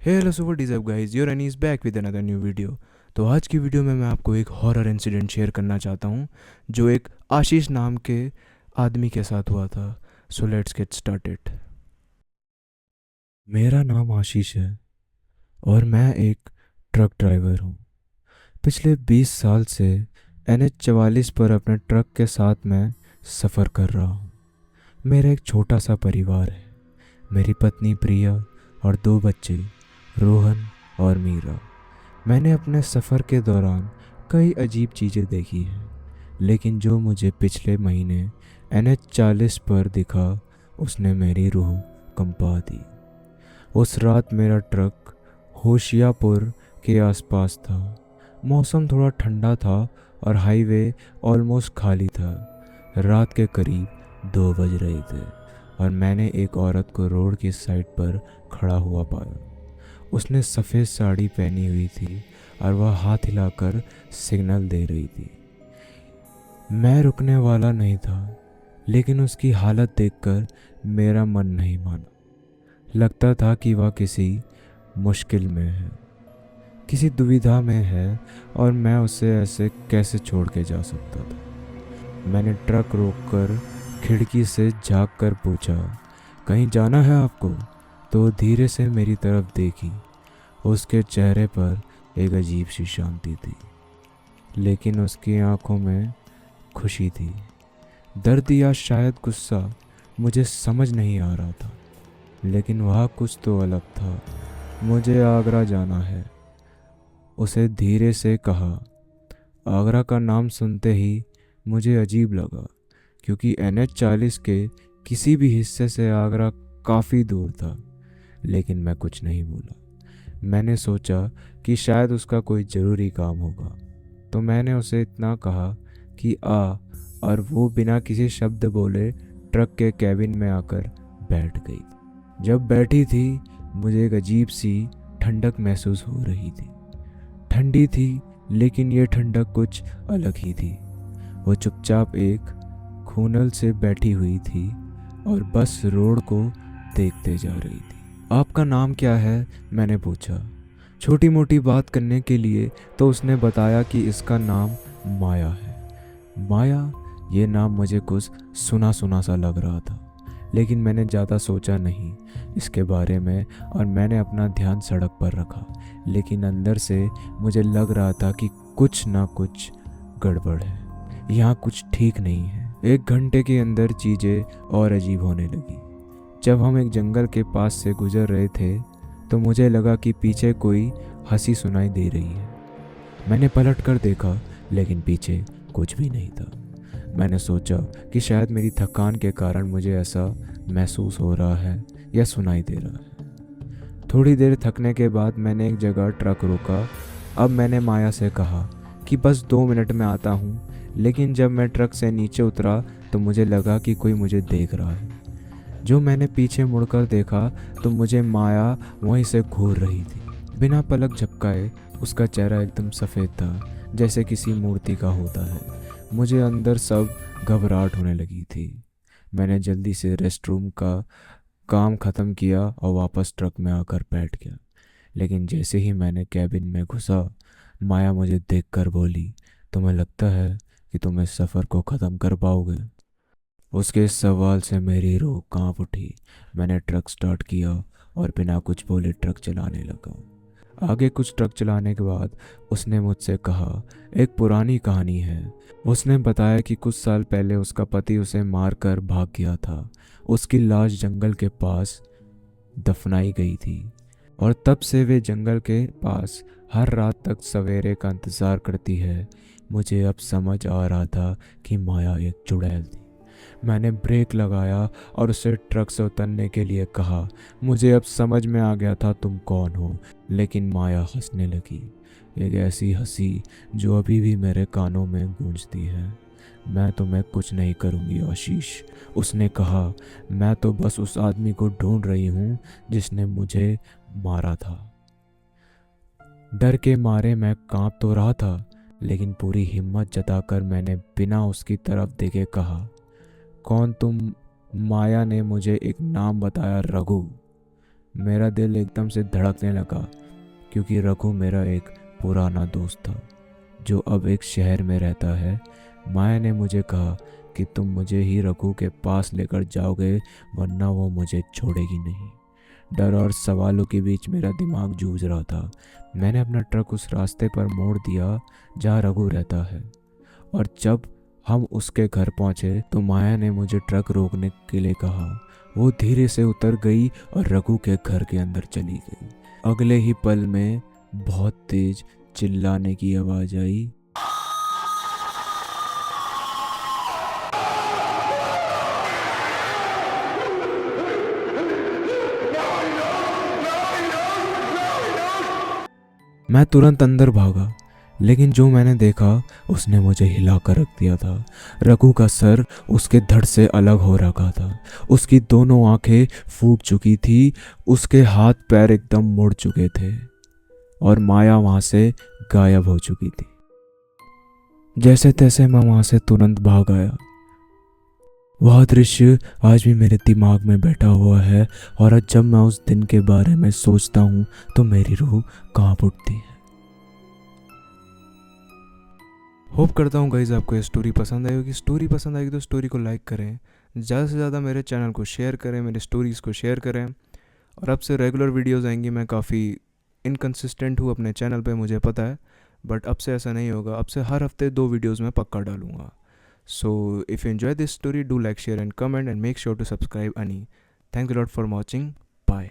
Hello so what is up guys, your any is back with another new video. तो आज की video में मैं आपको एक हॉरर इंसिडेंट शेयर करना चाहता हूँ जो एक आशीष नाम के आदमी के साथ हुआ था। So let's get started. मेरा नाम आशीष है और मैं एक ट्रक ड्राइवर हूँ। पिछले 20 साल से NH 44 पर अपने ट्रक के साथ मैं सफ़र कर रहा हूँ। मेरा एक छोटा सा परिवार है। मेरी पत्नी प्रिया और 2 बच्चे, रोहन और मीरा। मैंने अपने सफ़र के दौरान कई अजीब चीज़ें देखी हैं, लेकिन जो मुझे पिछले महीने NH 40 पर दिखा उसने मेरी रूह कंपा दी। उस रात मेरा ट्रक होशियापुर के आसपास था। मौसम थोड़ा ठंडा था और हाईवे ऑलमोस्ट खाली था। रात के करीब 2 बज रहे थे और मैंने एक औरत को रोड की साइड पर खड़ा हुआ पाया। उसने सफ़ेद साड़ी पहनी हुई थी और वह हाथ हिलाकर सिग्नल दे रही थी। मैं रुकने वाला नहीं था, लेकिन उसकी हालत देखकर मेरा मन नहीं माना। लगता था कि वह किसी मुश्किल में है, किसी दुविधा में है, और मैं उसे ऐसे कैसे छोड़ के जा सकता था। मैंने ट्रक रोककर खिड़की से झांक कर पूछा, कहीं जाना है आपको? तो वो धीरे से मेरी तरफ देखी। उसके चेहरे पर एक अजीब सी शांति थी, लेकिन उसकी आंखों में खुशी थी। दर्द या शायद गुस्सा, मुझे समझ नहीं आ रहा था, लेकिन वह कुछ तो अलग था। मुझे आगरा जाना है, उसे धीरे से कहा। आगरा का नाम सुनते ही मुझे अजीब लगा, क्योंकि NH 40 के किसी भी हिस्से से आगरा काफ़ी दूर था। लेकिन मैं कुछ नहीं बोला। मैंने सोचा कि शायद उसका कोई ज़रूरी काम होगा, तो मैंने उसे इतना कहा कि आ, और वो बिना किसी शब्द बोले ट्रक के कैबिन में आकर बैठ गई। जब बैठी थी, मुझे एक अजीब सी ठंडक महसूस हो रही थी। ठंडी थी, लेकिन ये ठंडक कुछ अलग ही थी। वो चुपचाप एक खूनल से बैठी हुई थी और बस रोड को देखते जा रही थी। आपका नाम क्या है? मैंने पूछा, छोटी मोटी बात करने के लिए। तो उसने बताया कि इसका नाम माया है। माया, ये नाम मुझे कुछ सुना सुना सा लग रहा था, लेकिन मैंने ज़्यादा सोचा नहीं इसके बारे में और मैंने अपना ध्यान सड़क पर रखा। लेकिन अंदर से मुझे लग रहा था कि कुछ ना कुछ गड़बड़ है, यहाँ कुछ ठीक नहीं है। 1 घंटे के अंदर चीज़ें और अजीब होने लगी। जब हम एक जंगल के पास से गुजर रहे थे, तो मुझे लगा कि पीछे कोई हंसी सुनाई दे रही है। मैंने पलट कर देखा, लेकिन पीछे कुछ भी नहीं था। मैंने सोचा कि शायद मेरी थकान के कारण मुझे ऐसा महसूस हो रहा है या सुनाई दे रहा है। थोड़ी देर थकने के बाद मैंने एक जगह ट्रक रोका। अब मैंने माया से कहा कि बस 2 मिनट में आता हूँ। लेकिन जब मैं ट्रक से नीचे उतरा, तो मुझे लगा कि कोई मुझे देख रहा है। जो मैंने पीछे मुड़कर देखा, तो मुझे माया वहीं से घूर रही थी। बिना पलक झपकाए उसका चेहरा एकदम सफ़ेद था, जैसे किसी मूर्ति का होता है। मुझे अंदर सब घबराहट होने लगी थी। मैंने जल्दी से रेस्टरूम का काम ख़त्म किया और वापस ट्रक में आकर बैठ गया। लेकिन जैसे ही मैंने कैबिन में घुसा, माया मुझे देखकर बोली, तुम्हें लगता है कि तुम इस सफ़र को ख़त्म कर पाओगे? उसके इस सवाल से मेरी रूह कांप उठी। मैंने ट्रक स्टार्ट किया और बिना कुछ बोले ट्रक चलाने लगा। आगे कुछ ट्रक चलाने के बाद उसने मुझसे कहा, एक पुरानी कहानी है। उसने बताया कि कुछ साल पहले उसका पति उसे मारकर भाग गया था। उसकी लाश जंगल के पास दफनाई गई थी, और तब से वे जंगल के पास हर रात तक सवेरे का इंतज़ार करती है। मुझे अब समझ आ रहा था कि माया एक चुड़ैल थी। मैंने ब्रेक लगाया और उसे ट्रक से उतरने के लिए कहा। मुझे अब समझ में आ गया था तुम कौन हो। लेकिन माया हंसने लगी, एक ऐसी हंसी जो अभी भी मेरे कानों में गूंजती है। मैं तुम्हें कुछ नहीं करूंगी आशीष, उसने कहा। मैं तो बस उस आदमी को ढूंढ रही हूँ जिसने मुझे मारा था। डर के मारे मैं कांप तो रहा था, लेकिन पूरी हिम्मत जताकर मैंने बिना उसकी तरफ देखे कहा, कौन तुम? माया ने मुझे एक नाम बताया, रघु। मेरा दिल एकदम से धड़कने लगा क्योंकि रघु मेरा एक पुराना दोस्त था जो अब एक शहर में रहता है। माया ने मुझे कहा कि तुम मुझे ही रघु के पास लेकर जाओगे वरना वो मुझे छोड़ेगी नहीं। डर और सवालों के बीच मेरा दिमाग जूझ रहा था। मैंने अपना ट्रक उस रास्ते पर मोड़ दिया जहाँ रघु रहता है और जब हम उसके घर पहुंचे तो माया ने मुझे ट्रक रोकने के लिए कहा। वो धीरे से उतर गई और रघु के घर के अंदर चली गई। अगले ही पल में बहुत तेज चिल्लाने की आवाज आई। मैं तुरंत अंदर भागा, लेकिन जो मैंने देखा उसने मुझे हिला कर रख दिया था। रघु का सर उसके धड़ से अलग हो रखा था, उसकी दोनों आंखें फूट चुकी थी, उसके हाथ पैर एकदम मुड़ चुके थे और माया वहां से गायब हो चुकी थी। जैसे तैसे मैं वहां से तुरंत भाग आया। वह दृश्य आज भी मेरे दिमाग में बैठा हुआ है और आज जब मैं उस दिन के बारे में सोचता हूँ तो मेरी रूह कांप उठती है। होप करता हूँ गाइज आपको ये स्टोरी पसंद आई होगी। स्टोरी पसंद आएगी तो स्टोरी को लाइक करें, ज़्यादा से ज़्यादा मेरे चैनल को शेयर करें, मेरी स्टोरीज़ को शेयर करें। और अब से रेगुलर वीडियोस आएंगी। मैं काफ़ी इनकन्सिस्टेंट हूँ अपने चैनल पे, मुझे पता है, बट अब से ऐसा नहीं होगा। अब से हर हफ्ते 2 वीडियोज़ मैं पक्का डालूंगा। So if you enjoy this story do like share and comment and make sure to subscribe अनी। Thanks a lot for watching. Bye.